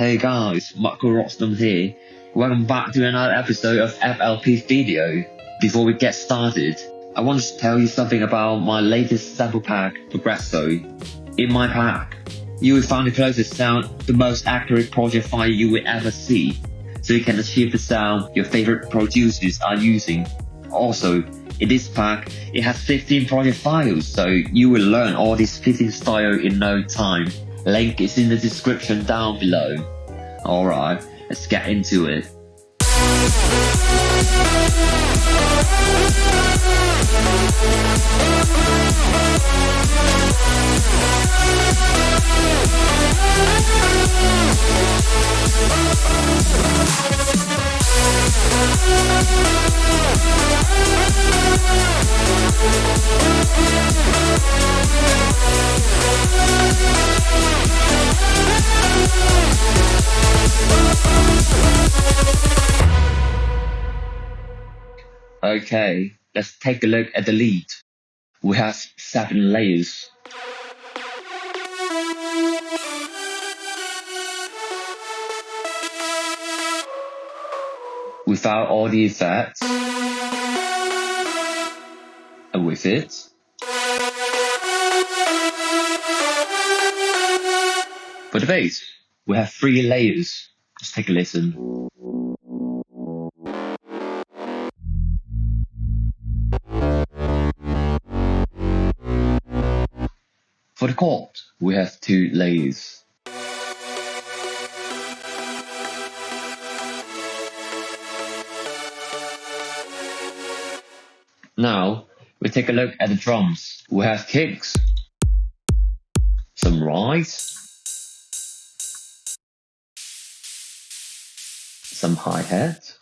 Hey guys, Marco Rostam here. Welcome back to another episode of FLP video. Before we get started, I want to tell you something about my latest sample pack, Progresso. In my pack, you will find the closest sound, the most accurate project file you will ever see, so you can achieve the sound your favorite producers are using. Also, in this pack, it has 15 project files, so you will learn all these 15 styles in no time. Link is in the description down below. Alright, let's get into it. Okay, let's take a look at the lead. We have 7 layers. Without all the effects, and with it, for the bass, we have 3 layers. Let's take a listen. For the chord, we have 2 layers. Now, we take a look at the drums. We have kicks, some rides, some hi-hat,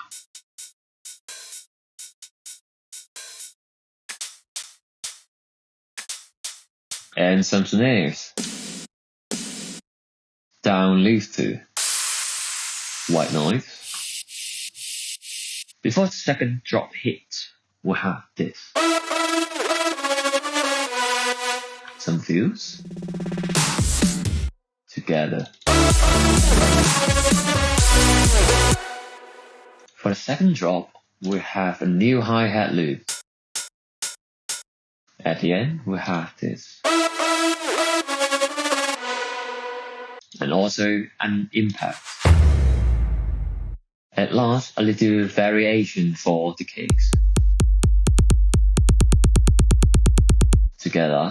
and some snares. Down leaf 2, white noise. Before the second drop hits, we have this. Some fills together. For the second drop, we have a new hi-hat loop. At the end, we have this. And also an impact. At last, a little variation for the kicks. Together.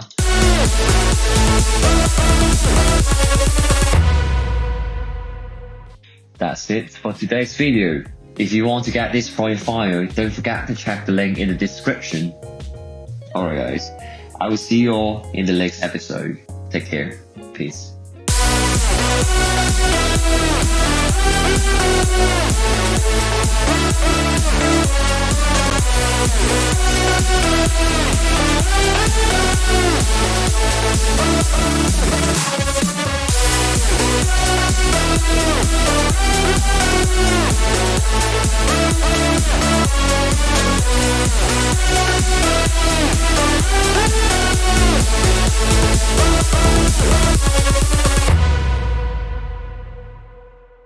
That's it for today's video. If you want to get this project file, don't forget to check the link in the description. Alright guys, I will see you all in the next episode. Take care. Peace.